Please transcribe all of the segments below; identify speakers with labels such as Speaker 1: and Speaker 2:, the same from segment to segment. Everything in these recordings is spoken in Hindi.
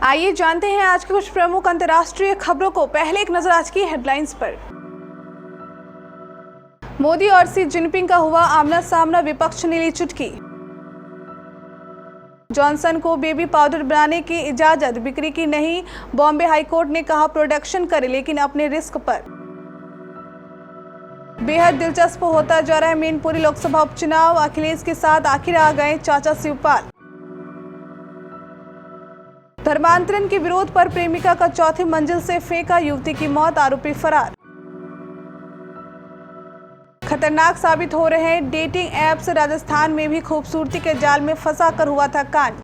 Speaker 1: आइए जानते हैं आज के कुछ प्रमुख अंतर्राष्ट्रीय खबरों को। पहले एक नजर आज की हेडलाइंस पर। मोदी और शी जिनपिंग का हुआ आमना सामना, विपक्ष ने ली चुटकी। जॉनसन को बेबी पाउडर बनाने की इजाजत, बिक्री की नहीं। बॉम्बे हाईकोर्ट ने कहा प्रोडक्शन करे लेकिन अपने रिस्क पर। बेहद दिलचस्प होता जा रहा है मैनपुरी लोकसभा उपचुनाव, अखिलेश के साथ आखिर आ गए चाचा शिवपाल। धर्मांतरण के विरोध पर प्रेमिका का चौथी मंजिल से फेंका, युवती की मौत, आरोपी फरार। खतरनाक साबित हो रहे हैं डेटिंग ऐप्स, राजस्थान में भी खूबसूरती के जाल में फंसा कर हुआ था कांड।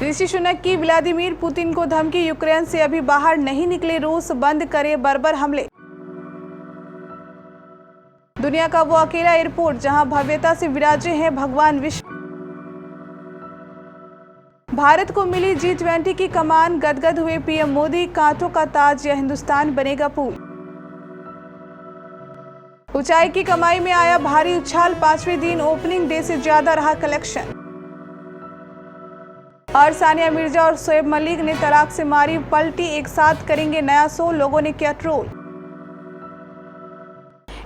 Speaker 1: ऋषि सुनक की व्लादिमीर पुतिन को धमकी, यूक्रेन से अभी बाहर नहीं निकले रूस, बंद करे बर्बर हमले। दुनिया का वो अकेला एयरपोर्ट जहां भव्यता से विराजे हैं भगवान विष्णु। भारत को मिली G20 की कमान, गदगद हुए पीएम मोदी, कांटों का ताज या हिंदुस्तान बनेगा पूल। ऊंचाई की कमाई में आया भारी उछाल, 5वें दिन ओपनिंग डे से ज्यादा रहा कलेक्शन। और सानिया मिर्जा और शोएब मलिक ने तलाक से मारी पलटी, एक साथ करेंगे नया शो, लोगों ने किया ट्रोल।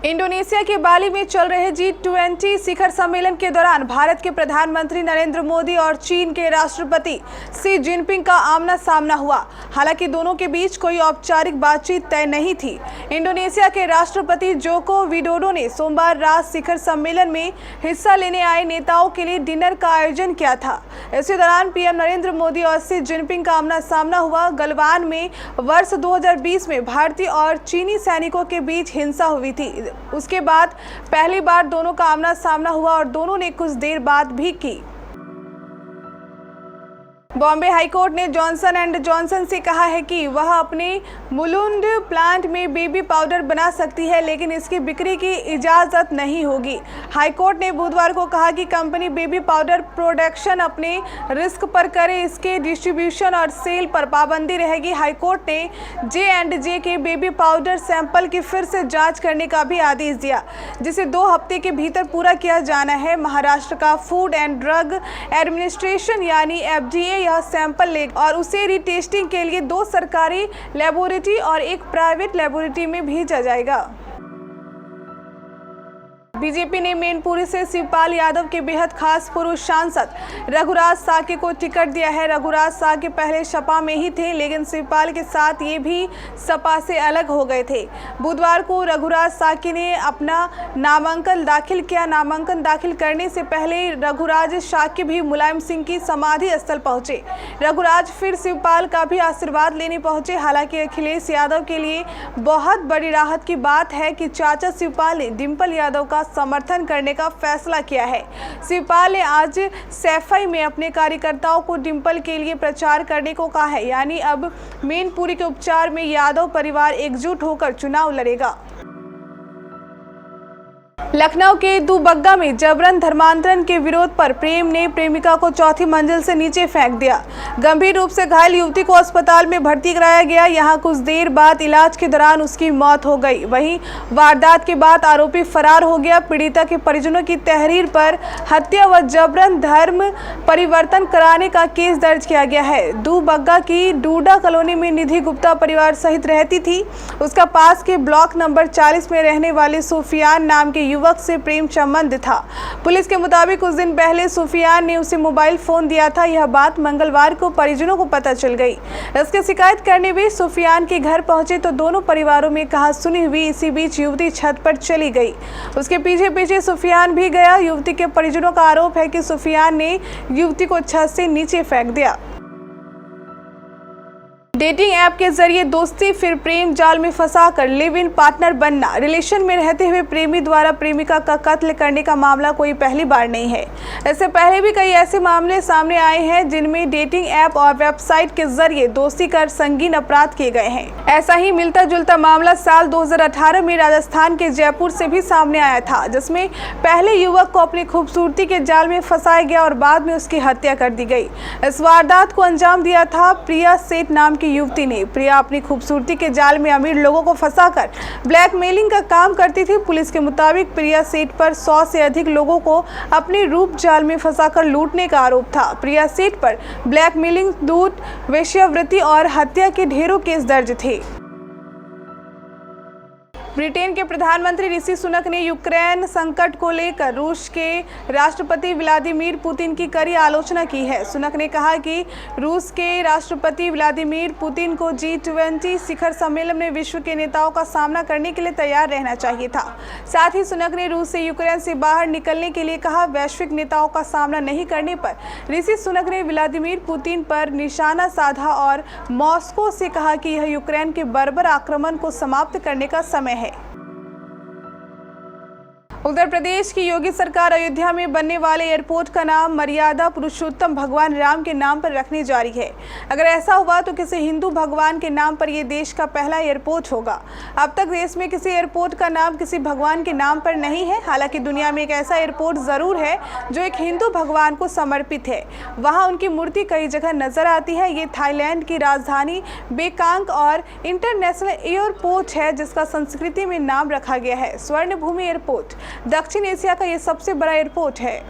Speaker 1: इंडोनेशिया के बाली में चल रहे G20 शिखर सम्मेलन के दौरान भारत के प्रधानमंत्री नरेंद्र मोदी और चीन के राष्ट्रपति शी जिनपिंग का आमना सामना हुआ। हालांकि दोनों के बीच कोई औपचारिक बातचीत तय नहीं थी। इंडोनेशिया के राष्ट्रपति जोको विडोडो ने सोमवार रात शिखर सम्मेलन में हिस्सा लेने आए नेताओं के लिए डिनर का आयोजन किया था। इसी दौरान पीएम नरेंद्र मोदी और शी जिनपिंग का आमना सामना हुआ। गलवान में वर्ष 2020 में भारतीय और चीनी सैनिकों के बीच हिंसा हुई थी। उसके बाद पहली बार दोनों का आमना सामना हुआ और दोनों ने कुछ देर बात भी की। बॉम्बे हाईकोर्ट ने जॉनसन एंड जॉनसन से कहा है कि वह अपने मुलुंड प्लांट में बेबी पाउडर बना सकती है, लेकिन इसकी बिक्री की इजाजत नहीं होगी। हाईकोर्ट ने बुधवार को कहा कि कंपनी बेबी पाउडर प्रोडक्शन अपने रिस्क पर करे, इसके डिस्ट्रीब्यूशन और सेल पर पाबंदी रहेगी। हाईकोर्ट ने J&J के बेबी पाउडर सैंपल की फिर से जांच करने का भी आदेश दिया, जिसे 2 हफ्ते के भीतर पूरा किया जाना है। महाराष्ट्र का फूड एंड ड्रग एडमिनिस्ट्रेशन यानी FDA यह सैंपल लेगा और उसे रीटेस्टिंग के लिए 2 सरकारी लेबोरेटरी और 1 प्राइवेट लेबोरेटरी में भेजा जाएगा। बीजेपी ने मैनपुरी से शिवपाल यादव के बेहद खास पुरुष सांसद रघुराज साके को टिकट दिया है। रघुराज साके पहले सपा में ही थे, लेकिन शिवपाल के साथ ये भी सपा से अलग हो गए थे। बुधवार को रघुराज साके ने अपना नामांकन दाखिल किया। नामांकन दाखिल करने से पहले रघुराज साके भी मुलायम सिंह की समाधि स्थल पहुंचे। रघुराज फिर शिवपाल का भी आशीर्वाद लेने पहुंचे। हालांकि अखिलेश यादव के लिए बहुत बड़ी राहत की बात है कि चाचा शिवपाल ने डिंपल यादव का समर्थन करने का फैसला किया है। शिवपाल ने आज सैफई में अपने कार्यकर्ताओं को डिंपल के लिए प्रचार करने को कहा है, यानी अब मैनपुरी के उपचार में यादव परिवार एकजुट होकर चुनाव लड़ेगा। लखनऊ के दुबग्गा में जबरन धर्मांतरण के विरोध पर प्रेम ने प्रेमिका को चौथी मंजिल से नीचे फेंक दिया। गंभीर रूप से घायल युवती को अस्पताल में भर्ती कराया गया। यहां कुछ देर बाद इलाज के दौरान उसकी मौत हो गई। वहीं वारदात के बाद आरोपी फरार हो गया। पीड़िता के परिजनों की तहरीर पर हत्या व जबरन धर्म परिवर्तन कराने का केस दर्ज किया गया है। दुबग्गा की डूडा कॉलोनी में निधि गुप्ता परिवार सहित रहती थी। उसका पास के ब्लॉक नंबर 40 में रहने वाले सुफियान नाम के युवक से प्रेम संबंध था। पुलिस के मुताबिक कुछ दिन पहले सुफियान ने उसे मोबाइल फोन दिया था। यह बात मंगलवार को परिजनों को पता चल गई। इसकी शिकायत करने भी सुफियान के घर पहुंचे तो दोनों परिवारों में कहा सुनी हुई। इसी बीच युवती छत पर चली गई। उसके पीछे पीछे सुफियान भी गया। युवती के परिजनों का आरोप है कि सुफियान ने युवती को छत से नीचे फेंक दिया। डेटिंग ऐप के जरिए दोस्ती फिर प्रेम जाल में फंसाकर लिव इन पार्टनर बनना। रिलेशन में रहते हुए प्रेमी द्वारा प्रेमिका का कत्ल करने का मामला कोई पहली बार नहीं है। इससे पहले भी कई ऐसे मामले सामने आए हैं जिनमें डेटिंग ऐप और वेबसाइट के जरिए दोस्ती कर संगीन अपराध किए गए हैं। ऐसा ही मिलता जुलता मामला साल 2018 में राजस्थान के जयपुर से भी सामने आया था, जिसमें पहले युवक को अपनी खूबसूरती के जाल में फंसाया गया और बाद में उसकी हत्या कर दी गई। इस वारदात को अंजाम दिया था प्रिया सेठ नाम की की युवती ने। प्रिया अपनी खूबसूरती के जाल में अमीर लोगों को फंसाकर ब्लैकमेलिंग का काम करती थी। पुलिस के मुताबिक प्रिया सेठ पर 100 से अधिक लोगों को अपने रूप जाल में फंसाकर लूटने का आरोप था। प्रिया सेठ पर ब्लैकमेलिंग, लूट, वेश्यावृत्ति और हत्या के ढेरों केस दर्ज थे। ब्रिटेन के प्रधानमंत्री ऋषि सुनक ने यूक्रेन संकट को लेकर रूस के राष्ट्रपति व्लादिमीर पुतिन की कड़ी आलोचना की है। सुनक ने कहा कि रूस के राष्ट्रपति व्लादिमीर पुतिन को G20 शिखर सम्मेलन में विश्व के नेताओं का सामना करने के लिए तैयार रहना चाहिए था। साथ ही सुनक ने रूस से यूक्रेन से बाहर निकलने के लिए कहा। वैश्विक नेताओं का सामना नहीं करने पर ऋषि सुनक ने व्लादिमीर पुतिन पर निशाना साधा और मॉस्को से कहा कि यह यूक्रेन के बर्बर आक्रमण को समाप्त करने का समय है। उत्तर प्रदेश की योगी सरकार अयोध्या में बनने वाले एयरपोर्ट का नाम मर्यादा पुरुषोत्तम भगवान राम के नाम पर रखने जा रही है। अगर ऐसा हुआ तो किसी हिंदू भगवान के नाम पर यह देश का पहला एयरपोर्ट होगा। अब तक देश में किसी एयरपोर्ट का नाम किसी भगवान के नाम पर नहीं है। हालांकि दुनिया में एक ऐसा एयरपोर्ट जरूर है जो एक हिंदू भगवान को समर्पित है। वहाँ उनकी मूर्ति कई जगह नजर आती है। ये थाईलैंड की राजधानी बेकांग और इंटरनेशनल एयरपोर्ट है जिसका संस्कृति में नाम रखा गया है स्वर्ण भूमि एयरपोर्ट। दक्षिण एशिया का यह सबसे बड़ा एयरपोर्ट है।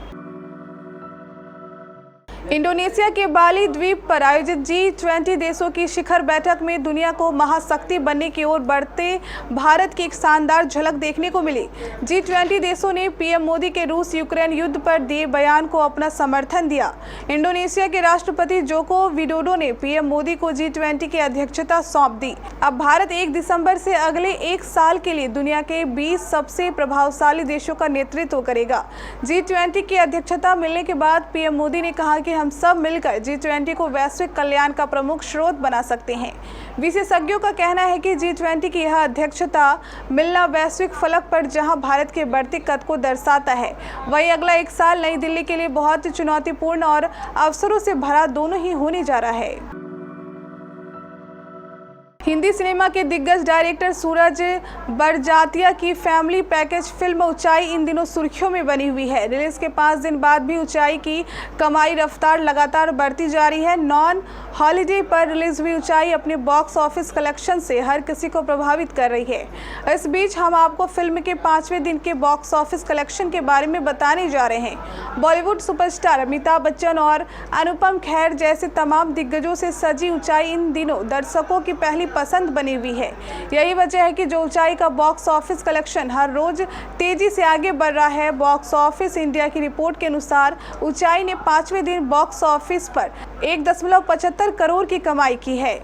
Speaker 1: इंडोनेशिया के बाली द्वीप पर आयोजित G20 देशों की शिखर बैठक में दुनिया को महाशक्ति बनने की ओर बढ़ते भारत की एक शानदार झलक देखने को मिली। G20 देशों ने पीएम मोदी के रूस यूक्रेन युद्ध पर दिए बयान को अपना समर्थन दिया। इंडोनेशिया के राष्ट्रपति जोको विडोडो ने पीएम मोदी को G20 की अध्यक्षता सौंप दी। अब भारत 1 दिसंबर से अगले 1 साल के लिए दुनिया के 20 सबसे प्रभावशाली देशों का नेतृत्व करेगा। G20 की अध्यक्षता मिलने के बाद पीएम मोदी ने कहा कि हम सब मिलकर G20 को वैश्विक कल्याण का प्रमुख स्रोत बना सकते हैं। विशेषज्ञों का कहना है कि G20 की यह अध्यक्षता मिलना वैश्विक फलक पर जहां भारत के बढ़ते कद को दर्शाता है, वहीं अगला 1 साल नई दिल्ली के लिए बहुत चुनौतीपूर्ण और अवसरों से भरा दोनों ही होने जा रहा है। हिंदी सिनेमा के दिग्गज डायरेक्टर सूरज बड़जात्या की फैमिली पैकेज फिल्म ऊंचाई इन दिनों सुर्खियों में बनी हुई है। रिलीज के 5 दिन बाद भी ऊंचाई की कमाई रफ्तार लगातार बढ़ती जा रही है। नॉन हॉलीडे पर रिलीज हुई ऊंचाई अपने बॉक्स ऑफिस कलेक्शन से हर किसी को प्रभावित कर रही है। इस बीच हम आपको फिल्म के 5वें दिन के बॉक्स ऑफिस कलेक्शन के बारे में बताने जा रहे हैं। बॉलीवुड सुपरस्टार अमिताभ बच्चन और अनुपम खेर जैसे तमाम दिग्गजों से सजी ऊंचाई इन दिनों दर्शकों की पहली पसंद बनी हुई है। यही वजह है कि जो ऊंचाई का बॉक्स ऑफिस कलेक्शन हर रोज तेजी से आगे बढ़ रहा है। बॉक्स ऑफिस इंडिया की रिपोर्ट के अनुसार ऊंचाई ने 5वें दिन बॉक्स ऑफिस पर 1.75 करोड़ की कमाई की है।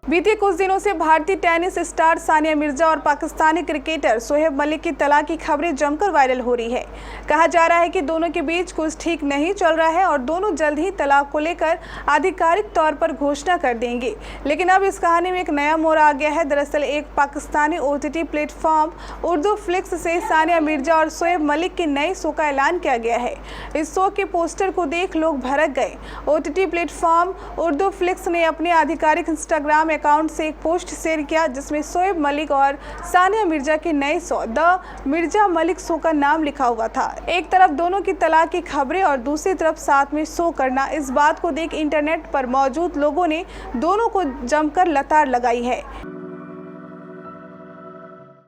Speaker 1: बीते कुछ दिनों से भारतीय टेनिस स्टार सानिया मिर्जा और पाकिस्तानी क्रिकेटर शोएब मलिक की तलाक की खबरें जमकर वायरल हो रही है। कहा जा रहा है कि दोनों के बीच कुछ ठीक नहीं चल रहा है और दोनों जल्द ही तलाक को लेकर आधिकारिक तौर पर घोषणा कर देंगे। लेकिन अब इस कहानी में एक नया मोड़ आ गया है। दरअसल एक Pakistani OTT platform Urdu flix से सानिया मिर्जा और शोएब मलिक के नए शो का ऐलान किया गया है। इस शो के पोस्टर को देख लोग भड़क गए। OTT प्लेटफॉर्म उर्दू फ्लिक्स ने अपने आधिकारिक इंस्टाग्राम अकाउंट से एक पोस्ट शेयर किया जिसमें शोएब मलिक और सानिया मिर्जा के नए show the Mirza Malik show का नाम लिखा हुआ था। एक तरफ दोनों की तलाक की खबरें और दूसरी तरफ साथ में शो करना। इस बात को देख इंटरनेट पर मौजूद लोगों ने दोनों को जमकर लताड़ लगाई है।